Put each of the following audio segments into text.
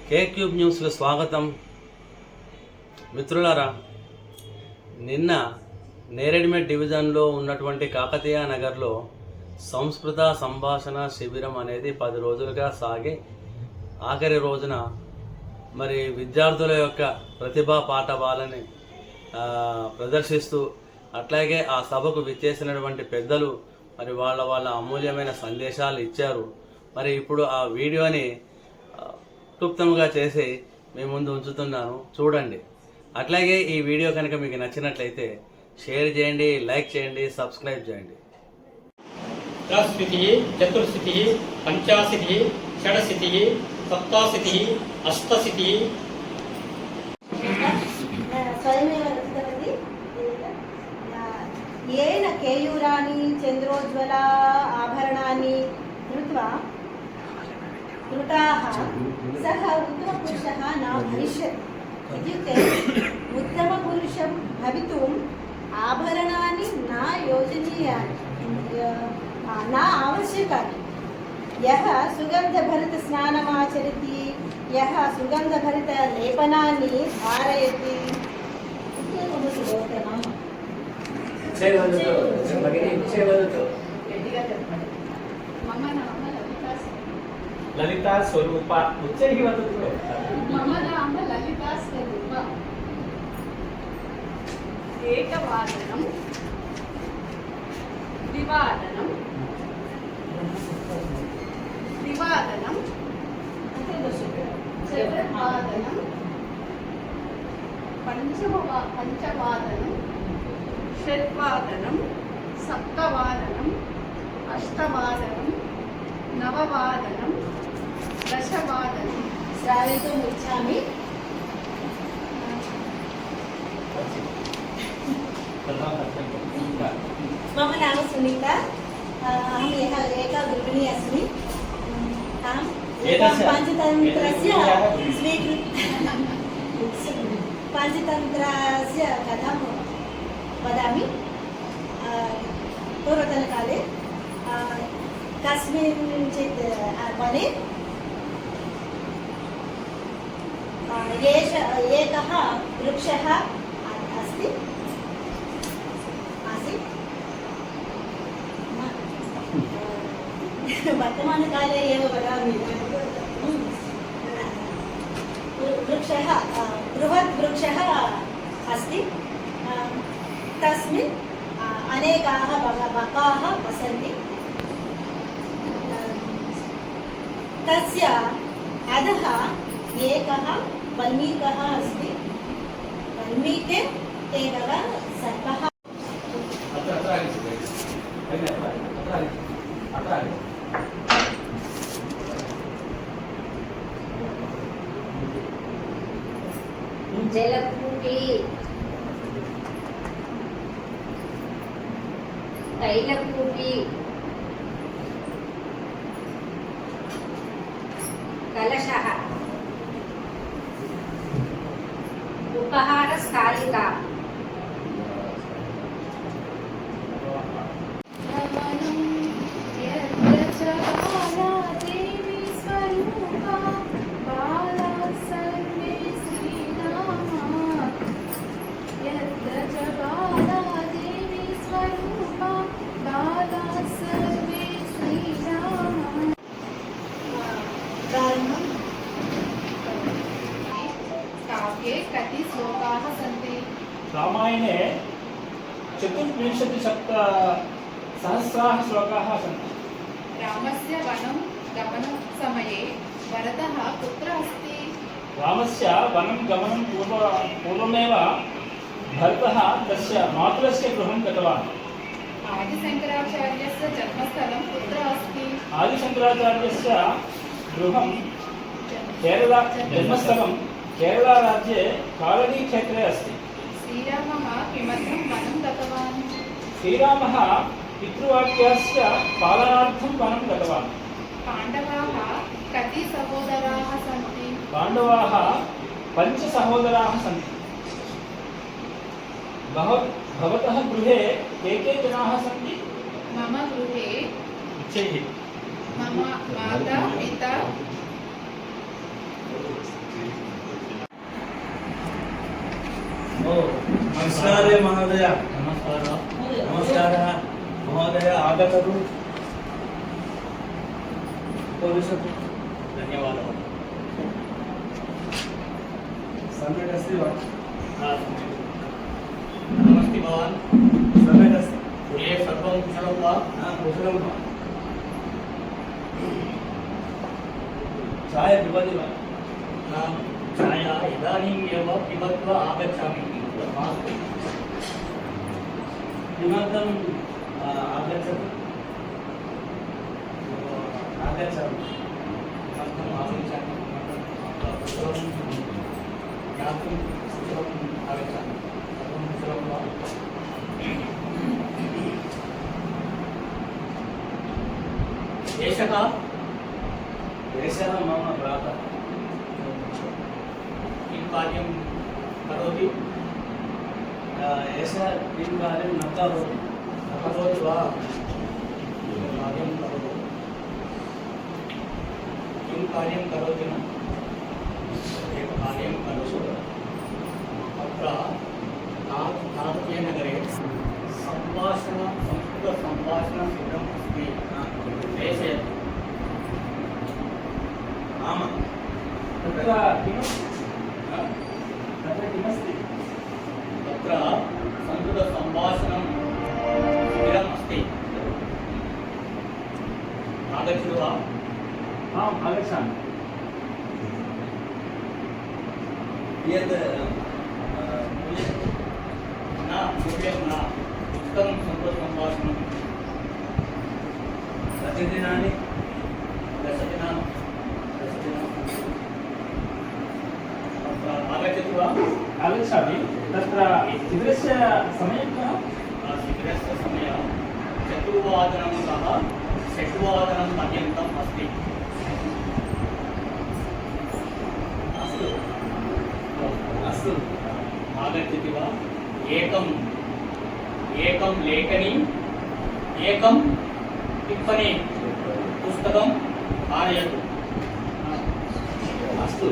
కేక్యూబ్ న్యూస్కు స్వాగతం. మిత్రులారా, నిన్న నేరేడ్మెట్ డివిజన్లో ఉన్నటువంటి కాకతీయ నగర్లో సంస్కృత సంభాషణ శిబిరం అనేది 10 రోజులుగా సాగి ఆఖరి రోజున మరి విద్యార్థుల యొక్క ప్రతిభా పాఠవాలని ప్రదర్శిస్తూ అట్లాగే ఆ సభకు విచ్చేసినటువంటి పెద్దలు మరి వాళ్ళ అమూల్యమైన సందేశాలు ఇచ్చారు. మరి ఇప్పుడు ఆ వీడియోని క్లుప్తంగా చేసి మీ ముందు ఉంచుతున్నాను, చూడండి. అట్లాగే ఈ వీడియో కనుక మీకు నచ్చినట్లయితే షేర్ చేయండి, లైక్ చేయండి, సబ్స్క్రైబ్ చేయండి. త్రిశతి చతుర్శతి పంచాశతి షడశతి సప్తాశతి అష్టశతి येन केयूराणि चन्द्रोज्ज्वल आभरणानि धृत्वा कृताः सः उत्तमपुरुषः न भविष्यति। इत्युक्ते उत्तमपुरुषं भवितुम् आभरणानि न योजनीयानि, न आवश्यकानि। यः सुगन्धभरितस्नानमाचरति, यः सुगन्धभरितलेपनानि धारयति, లలితా స్వరూప ఉచ్చైః వదతు. మమ నామ లలితా స్వరూప. ఏకవాదనం ద్వివాదనం త్రివాదనం చతుర్వాదనం పంచవాదనం షడ్వాదనం సప్తవాదనం అష్టవాదనం నవవాదనం దశవాదనం श्रावयितुम् इच्छामि। मम नाम सुनीता, अहम् एका गृहिणी अस्मि। अहं पञ्चतन्त्रस्य पञ्चतन्त्रस्य कथां वदामि। पूर्वतनकाले कस्मिंश्चित् वने एकः वृक्षः अस्ति आसीत्। वर्तमानकाले एव वदामि। वृक्षः बृहत् वृक्षः अस्ति। तस्मिन् अनेकाः बकाः वसन्ति। तस्य अधः एकः वल्मीकः अस्ति। वल्मीके एकः सर्पः। जलकूपी तैलकूपी कलशः उपहारस्थालिका कति श्लोकाः सन्ति? रामायणे 24,000 श्लोकाः सन्ति। रामस्य वनं गमनसमये भरतः कुत्र अस्ति? रामस्य वनं गमनं पूर्वमेव भरतः तस्य मातुलस्य गृहं गतवान्। आदिशङ्कराचार्यस्य जन्मस्थलं कुत्र अस्ति? आदिशङ्कराचार्यस्य गृहं जन्मस्थलं केरला राज्ये कालनी क्षेत्रे अस्ति। श्रीरामः किमर्थं वनं गतवान्? श्रीरामः पितृवाक्यस्य पालनार्थं वनं गतवान्। पाण्डवाः कति सहोदराः सन्ति? पाण्डवाः 5 सहोदराः सन्ति। भवतः गृहे के जनाः सन्ति? मम गृहे उच्चैः मम माता पिता नमस्कारे महोदय। नमस्कारः महोदय, आगच्छतु उपविशतु। धन्यवादः। सम्यक् अस्ति वा? नमस्ते भवान्। सम्यक् अस्ति। गृहे सर्वं कुशलं वा? कुशलं वा? चाय पिबति वा? चाय इदानीम् एव पिबत्वा आगच्छामि। मास्तु। किमर्थम् आगच्छतु? आगच्छामि। किमर्थम् आगच्छामि? कुशलं ज्ञातुं कुशलम् आगच्छामि। सर्वं कुशलं वा? एषः एषः मम भ्राता। किं कार्यं करोति? एषः किं कार्यं न करोति। न करोति वा? कार्यं करोतु। किं कार्यं करोति न? एकं कार्यं करोतु। अत्र काकतीयनगरे संस्कृतसम्भाषणशिबिरम् अस्ति। प्रेषयतु। आमां। तत्र किमस्ति? तत्र संस्कृतसम्भाषणं शिबिरम् अस्ति। आगच्छतु वा? आम्, आगच्छामि। यत् न मूल्यं न उत्तमं संस्कृतसम्भाषणं। कति दिनानि? 10 दिनानि। तत्र आगच्छतु वा? आगच्छामि। तत्र शिबिरस्य समयः कः? शिबिरस्य समयः 4:00 षड्वादनं पर्यन्तम् अस्ति। अस्तु अस्तु। आगच्छति वा? एकं लेखनी, एकं टिप्पणी पुस्तकम् आनयतु। अस्तु।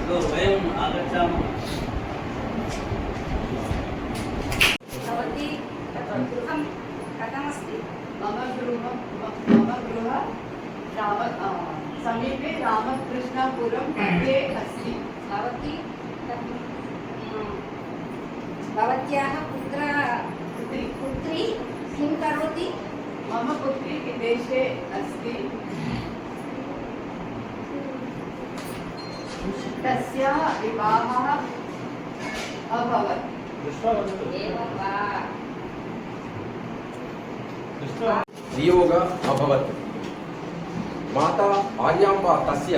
वयम् आगच्छामः। भवती गृहं कथमस्ति? मम गृह समीपे रामकृष्णपुरं मध्ये अस्ति। भवत्याः पुत्री किं करोति? मम पुत्री विदेशे अस्ति। तस्याः विवाहः अभवत्। एवं वा? वियोग अभवत्। माता आर्याम्बा तस्य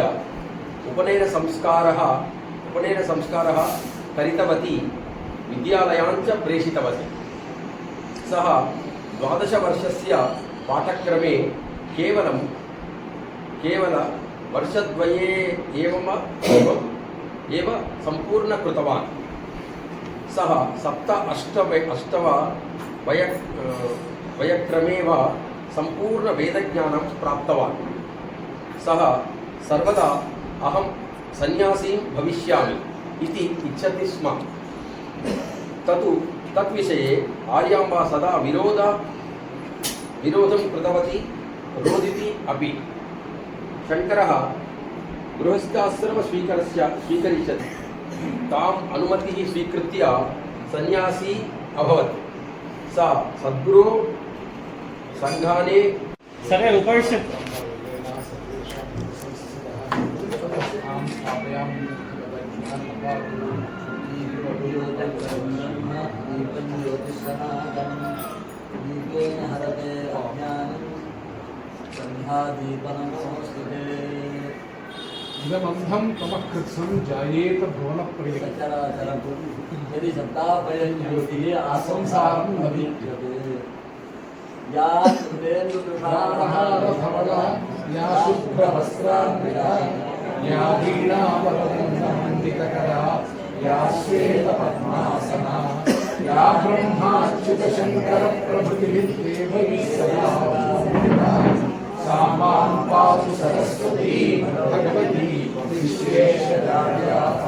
उपनयनसंस्कारः करितवती, विद्यालयान् च प्रेषितवती। सः 12 पाठक्रमे केवल वर्षद्वये एव सम्पूर्ण कृतवान्। सः 7-8 वयक्रमेव सम्पूर्ण वेदज्ञानं प्राप्तवान्। सः सर्वदा अहं सन्यासी भविष्यामि इति इच्छति स्म। तद्विषये आर्याम्बा सदा विरोधं कृतवती, रोदिति अपि। शङ्करः गृहस्थाश्रमं स्वीकरिष्यति। ताम् अनुमतिः स्वीकृत्य सन्यासी अभवत्। सा सद्गुरो सङ्घाने सर्वे उपविशतु। इदमन्धं तमः कृत्स्नं जायेत भुवनप्रियः। यदि शब्दाभयं ज्योतिः आसंसारं न विद्यते। या धवला या शुभ्रवस्त्रान्विता या वीणावरदण्डमण्डितकरा या श्वेतपद्मासना या ब्रह्माच्युतशङ्करप्रभृतिभिर्देवैः सदा पूजिता सा मां पातु सरस्वती भगवती विश्वेशरायाः।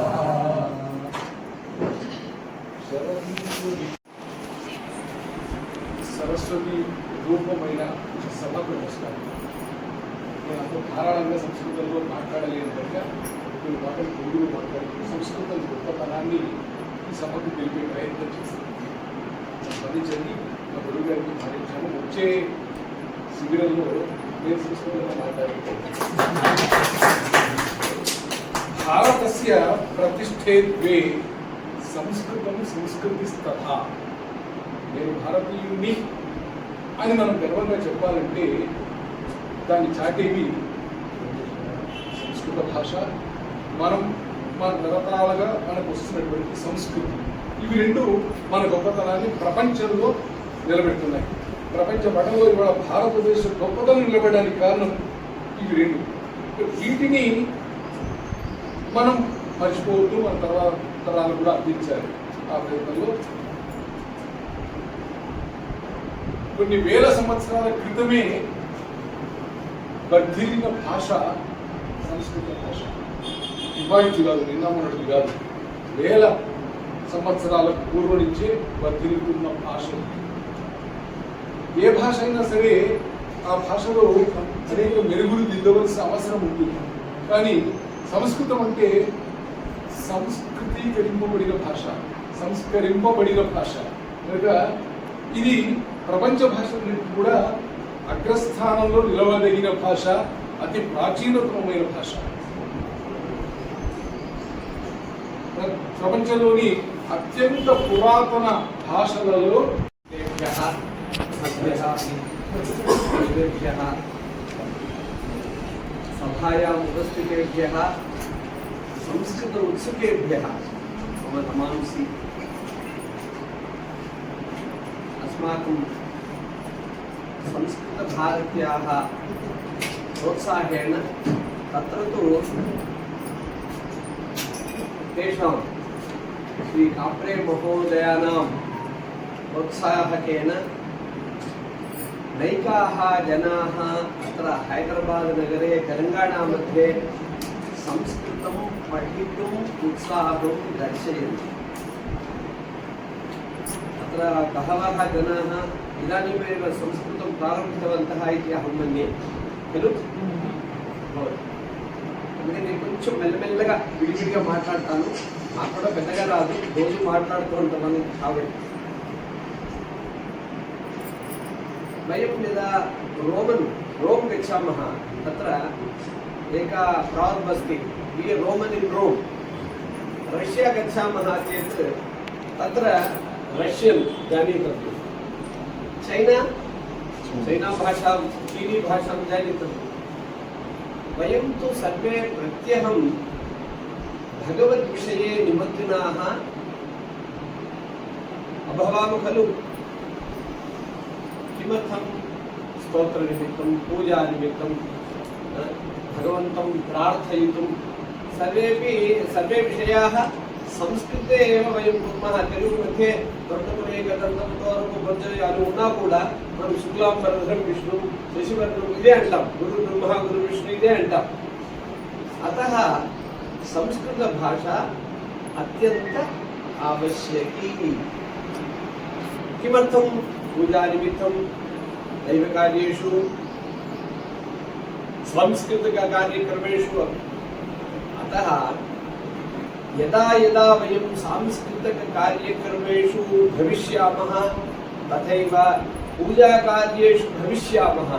సరస్వతి రూపమైన సభకు నమస్కారం. నేను అంత ధారాళంగా సంస్కృతంలో మాట్లాడలేను కనుక కొన్ని మాటలు తెలుగులో మాట్లాడుతూ సంస్కృతం గొప్పతనాన్ని ఈ సభకు తెలిపే ప్రయత్నం చేస్తాను. స్పందించండి, మా గురువు గారికి భావించాము. వచ్చే శిబిరంలో నేను సంస్కృతంలో మాట్లాడుతాను. భారతస్య ప్రతిష్ఠే ద్వే సంస్కృతం సంస్కృతిస్తథా. నేను భారతీయుణ్ణి అని మనం గర్వంగా చెప్పాలంటే దాన్ని చాటేవి సంస్కృత భాష, మనం మన తరతరాలుగా మనకు వస్తున్నటువంటి సంస్కృతి. ఇవి రెండు మన గొప్పతనాన్ని ప్రపంచంలో నిలబెడుతున్నాయి. ప్రపంచ పటంలో ఇవాళ భారతదేశ గొప్పతనం నిలబడడానికి కారణం ఇవి రెండు. వీటిని మనం మర్చిపోవద్దు, మన తరాలు కూడా అందించాలి. ఆ ప్రయత్నంలో కొన్ని వేల సంవత్సరాల క్రితమే వర్ధిల్లిన భాష సంస్కృత భాష. ఇవాళది కాదు, నిన్న మొన్నటిది కాదు, వేల సంవత్సరాల పూర్వం నుంచే వర్ధిల్లుతున్న భాష. ఏ భాష అయినా సరే ఆ భాషలో అనేక మెరుగులు దిద్దవలసిన అవసరం ఉంటుంది. కానీ సంస్కృతం అంటే సంస్కృతీకరింపబడిన భాష, సంస్కరింపబడిన భాష కనుక ఇది ప్రపంచ భాషలన్నింటి కూడా అగ్రస్థానంలో నిలవదగిన భాష, అతి ప్రాచీనతమైన భాష. ప్రపంచంలోని అత్యంత పురాతన భాషలలో సభాయాం ఉపస్థితేభ్యः సంస్కృత ఉత్సుకేభ్యः మమ నమాంసి. अस्माकं संस्कृतभारत्याः प्रोत्साहेन तत्र तु तेषां श्री काप्रे महोदयानां प्रोत्साहकेन नैकाः जनाः अत्र हैदराबादनगरे तेलङ्गाणामध्ये संस्कृतं पठितुम् उत्साहं दर्शयन्ति. अत्र बहवः जनाः इदानीमेव संस्कृतं प्रारब्धवन्तः इति अहं मन्ये खलु. అందుకని నేను కొంచెం మెల్లమెల్లగా విడివిడిగా మాట్లాడతాను. నాకు కూడా పెద్దగా రాదు, రోజు మాట్లాడుతూ ఉంటాను కాబట్టి. वयं यदा रोम गच्छामः तत्र एका प्राब्लम् अस्ति. वि रोमन् इन् रोम्. रष्या गच्छामः चेत् तत्र रष्यन् जानीतव्यं. चैना भाषां, चीनी भाषां जानीतव्यं. वयं तु सर्वे प्रत्यहं भगवद्विषये निमग्नाः अभवाम खलु. किमर्थं स्तोत्रनिमित्तं, पूजानिमित्तं, भगवन्तं प्रार्थयितुं सर्वे विषयाः संस्कृते एव वयं कुर्मः. तेलुगु मध्ये దొడ్డకునేకదంతంతోరపు ఉన్నా కూడా మనం శుక్లాంబరధరం విష్ణు శశివర్ణం ఇదే అంటాం. గురు బ్రహ్మ గురు విష్ణు ఇదే అంటాం. అతः సంస్కృత భాష అత్యంత आवश्यकी. किमर्थं पूजानिमित्तं दैवकार्येषु सांस्कृतिककार्यक्रमेषु. अतः यदा यदा वयं सांस्कृतिककार्यक्रमेषु भविष्यामः तथैव पूजाकार्येषु भविष्यामः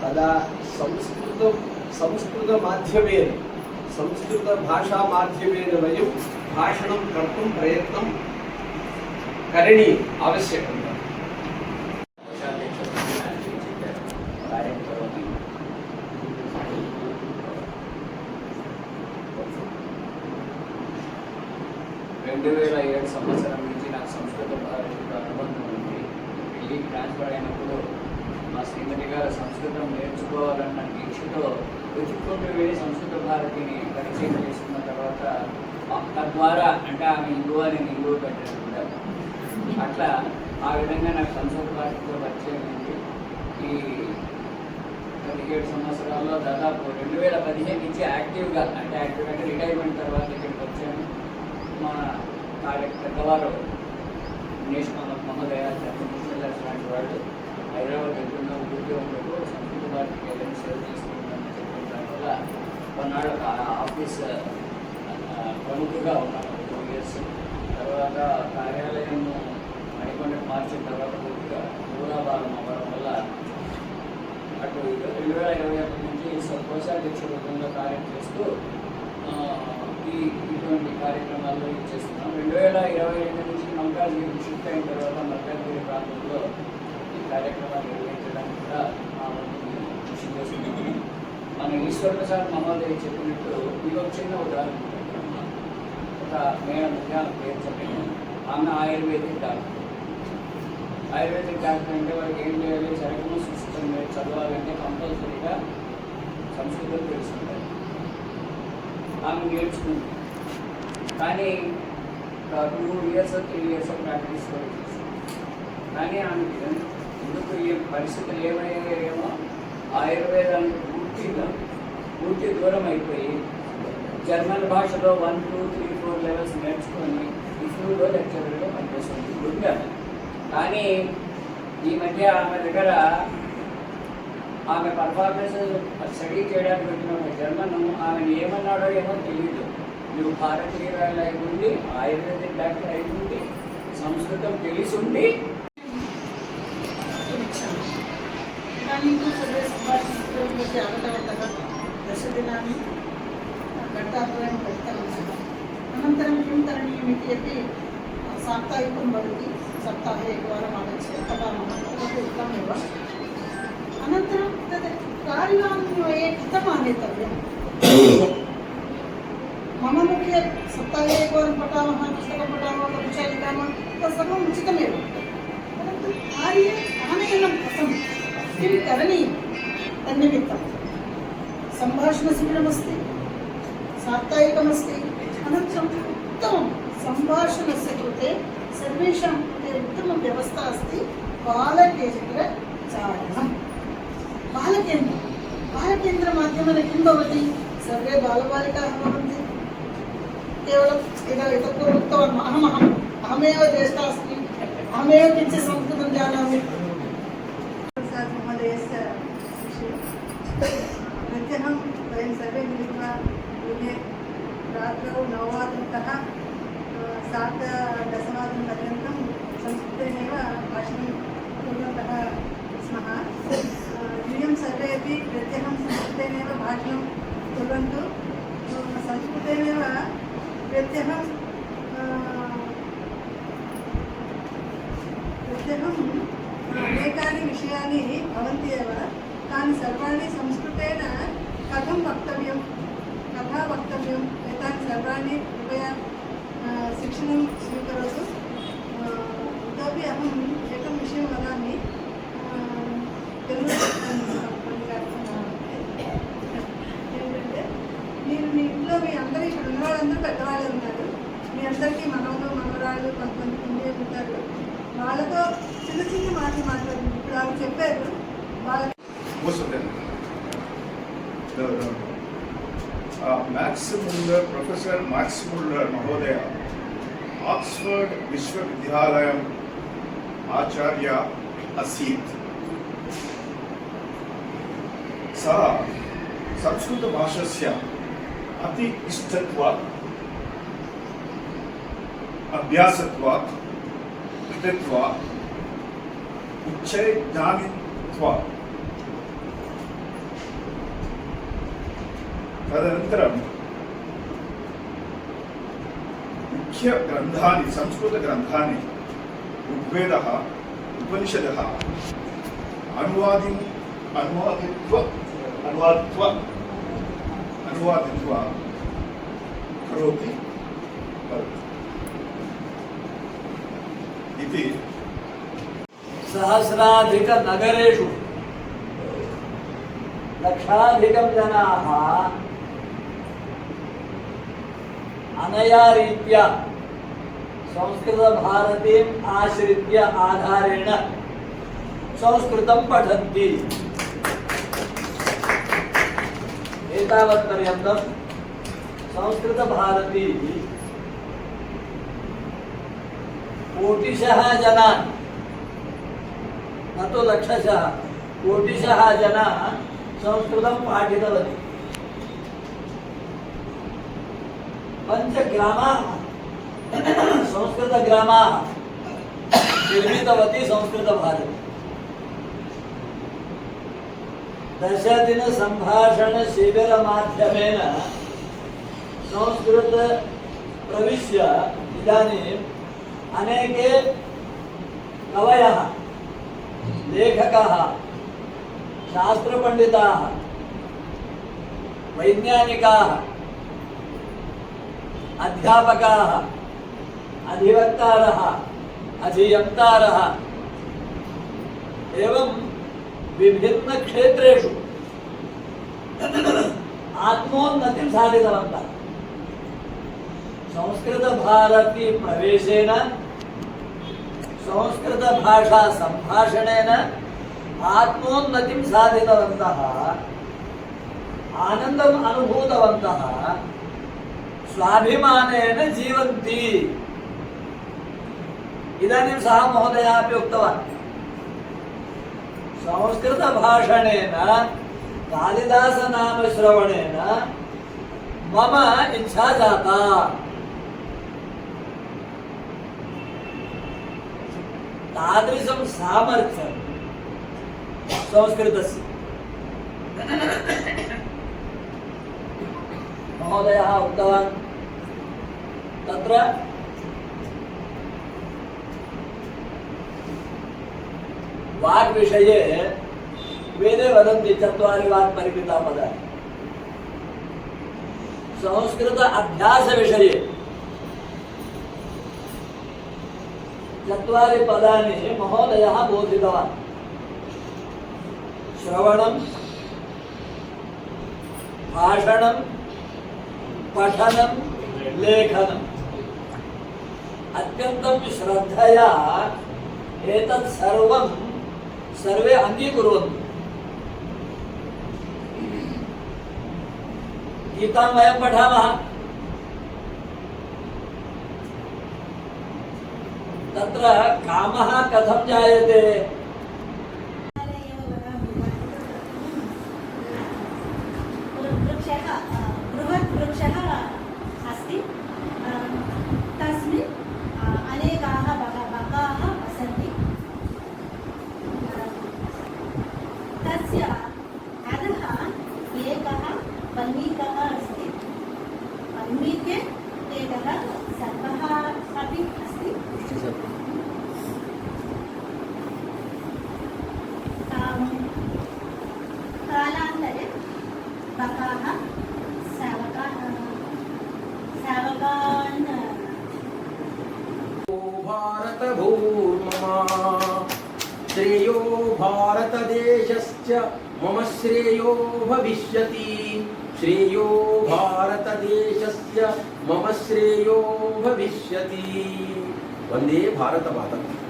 तदा संस्कृतमाध्यमेन संस्कृतभाषामाध्यमेन वयं भाषणं कर्तुं प्रयत्नं करणीयम्, आवश्यकम्. సంవత్సరం నుంచి నాకు సంస్కృత భారతితో అనుబంధం ఉంది. ఢిల్లీకి ట్రాన్స్ఫర్ అయినప్పుడు మా శ్రీమతి గారు సంస్కృతం నేర్చుకోవాలన్న దీక్షతో వెతుక్కుంటూ వెళ్ళి సంస్కృత భారతిని పరిచయం చేసుకున్న తర్వాత తద్వారా అంటే ఆమె హిందువు అని హిందువు పెట్టడం కూడా అట్లా ఆ విధంగా నాకు సంస్కృత భారతితో పరిచయం అయింది. ఈ 17 సంవత్సరాల్లో దాదాపు 2015 నుంచి యాక్టివ్గా అంటే రిటైర్మెంట్ తర్వాత ఇక్కడికి వచ్చాను. మా పెద్దవారు నేషనల్ మహోదయ లాంటి వాళ్ళు హైదరాబాద్ వెళ్తున్న ఉద్యోగంలో సంస్కృత భారతికి వెళ్ళని సేవ చేసుకుంటానని చెప్పిన దానివల్ల కొన్నాళ్ళు ఆఫీస్ ప్రముఖగా ఉన్నాను 2 years. తర్వాత కార్యాలయం మణికొండకు మార్చిన తర్వాత పూర్తిగా దూరాభారం అవ్వడం వల్ల అటు 2021 నుంచి కోశాధ్యక్ష రూపంలో కార్యం చేస్తూ ఇటువంటి కార్యక్రమాల్లో చేస్తున్నాం. 2022 నుంచి మల్కాజ్గిరి షిఫ్ట్ అయిన తర్వాత మల్కాజ్గిరి ప్రాంతంలో ఈ కార్యక్రమాలు నిర్వహించడానికి కూడా మా వంతు కృషి చేస్తున్నాము. మన ఈశ్వర ప్రసాద్ మహోదయ చెప్పినట్టు ఇది ఒక చిన్న ఉదాహరణ. ఒక మేడం పేరు చెప్పాను, ఆమె ఆయుర్వేదిక్ డాక్టర్. ఆయుర్వేదిక్ డాక్టర్ అంటే వాళ్ళకి ఏం చేయాలి, సరైన సిస్టమ్ చదవాలంటే కంపల్సరీగా సంస్కృతం తెలుసుకుంటారు. ఆమె నేర్చుకుంది, కానీ 2 years 3 years ప్రాక్టీస్ కూడా చేసింది. కానీ ఆమెకి ఎందుకు ఈ పరిస్థితులు ఏమయ్యాయేమో ఆయుర్వేదానికి పూర్తి దూరం అయిపోయి జర్మన్ భాషలో 1, 2, 3, 4 లెవెల్స్ నేర్చుకొని ఇఫ్లూలో లెక్చరర్గా పనిచేస్తుంది గుడ్గా. కానీ ఈ మధ్య ఆమె దగ్గర ఆమె పర్ఫార్మెన్స్ స్టడీ చేయడానికి వచ్చిన ఒక జర్మన్ ఆమెను ఏమన్నాడో ఏమో తెలియదు. నువ్వు భారతీయురాలు అయి ఉండి, ఆయుర్వేదిక్ డాక్టర్ అయి ఉండి, సంస్కృతం తెలిసి ఉండి इदानीं तु सर्वे सम्भाषणस्य आगतवन्तः 10 दिनानि घण्टाद्वयं गतवन्तः. अनन्तरं किं करणीयमिति अपि साप्ताहिकं भवति, सप्ताहे एकवारम् आगत्य पठामः, तत् उत्तममेव. अनन्तरं तद् कार्यान्वये कथम् आनेतव्यं. मम मुखे सप्ताहे एकवारं पठामः, पुस्तकं पठामः, कक्षा लिखामः, तत् सर्वम् उचितमेव. परन्तु कार्ये आनयनं कथं, किं करणीयं तन्निमित्तं सम्भाषणशिबिरमस्ति, साप्ताहिकमस्ति. अनन्तरम् उत्तमं सम्भाषणस्य कृते सर्वेषां कृते उत्तमव्यवस्था अस्ति. बालकेन्द्रचारणं, बालकेन्द्रमाध्यमेन किं भवति, सर्वे बालबालिकाः भवन्ति. केवलं इतः पूर्वम् उक्तवान् अहमेव ज्येष्ठा अस्मि, अहमेव किञ्चित् संस्कृतं जानामि. महोदयस्य विषये प्रत्यहं वयं सर्वे मिलित्वा गृहे रात्रौ 9वादनतः 7:10वादनपर्यन्तं संस्कृतेनैव भाषणं कुर्वन्तः स्मः. यूयं सर्वे अपि प्रत्यहं संस्कृतेनैव भाषणं कुर्वन्तु. संस्कृतेनैव प्रत्यहं अनेकानि विषयानि भवन्ति एव. तानि सर्वाणि संस्कृतेन कथं वक्तव्यं, कथा वक्तव्यम्, एतानि सर्वाणि कृपया शिक्षणं स्वीकरोतु. इतोपि अहम् एकं विषयं वदामि. ఏంటంటే మీరు మీ ఇంట్లో మీ అందరూ ఇక్కడ ఉన్న వాళ్ళందరూ పెద్దవాళ్ళు ఉన్నారు. మీ అందరికీ మనవలు మనవరాళ్ళు కొంతమంది కుండే ఉంటారు. వాళ్ళతో చిన్న చిన్న మాటలు మాట్లాడండి. ఇప్పుడు వాళ్ళు చెప్పారు వాళ్ళకి max Muller professor max Muller महोदय ऑक्सफोर्ड विश्वविद्यालयम् आचार्य आसीत्. सः संस्कृतभाषस्य अति इष्टत्वात्, अभ्यासत्वात्, पठित्वात्, उच्चैर्ज्ञानित्वात्, तदनन्तरं मुख्यग्रन्थानि संस्कृतग्रन्थानि ऋग्वेदः, उपनिषदः अनुवादित्वा करोति इति. सहस्राधिकनगरेषु लक्षाधिकं जनाः अनया रीत्या संस्कृतभारतीम् आश्रित्य आधारेण संस्कृतं पठन्ति. एतावत्पर्यन्तं संस्कृतभारती कोटिशः जनान् न तु लक्षशः कोटिशः जनाः संस्कृतं पाठितवती। पञ्चग्रामाः संस्कृतग्रामाः निर्मितवती संस्कृतभारती। 10 दिन संभाषण शिबिर माध्यमेन संस्कृत प्रविश्य इदानीम् अनेके कवयः, लेखकाः, शास्त्रपण्डिताः, वैज्ञानिकाः, अध्यापकाः, अधिवक्तारः, अभियन्तारः एवं विभिन्न क्षेत्रेषु आत्मोन्नतिं साधितवन्तः। संस्कृत भारती प्रवेशेन, संस्कृत भाषा संभाषणेन आत्मोन्नतिं साधितवन्तः, आनन्दम् अनुभूतवन्तः, स्वाभिमानेन जीवन्ति। इदानीं सः महोदयः अपि उक्तवान्, संस्कृत भाषणेन कालिदास नाम श्रवणेन मम इच्छा जाता। तादृशं सामर्थ्यं संस्कृतस्य। महोदयः उक्तवान् तत्र वाक् विषये वेदे वदन्ति 4 वाक् परिमिता पदानि। संस्कृत अभ्यास विषये 4 पदानि महोदयः बोधितवान्। श्रवणं, भाषणं, पठनं, लेखनम्। अत्यन्तं श्रद्धया एतत् सर्वं सर्वे अङ्गीकुर्वन्तु। गीतां वयं पठामः, तत्र कामः कथं जायते? बृहत् वृक्षः अस्ति, तस्मिन् अनेकाः बकाः वसन्ति। तस्य अधः एकः वल्मीकः अस्ति, वल्मीके एकः सर्पः अपि अस्ति। कालान्तरे बकाः सावकान् भारत भूर्ममा श्रेयो भारतदेशस्य मम श्रेयो भविष्यति। श्रेयो भारतदेशस्य मम श्रेयो भविष्यति। वन्दे भारतमातरम्।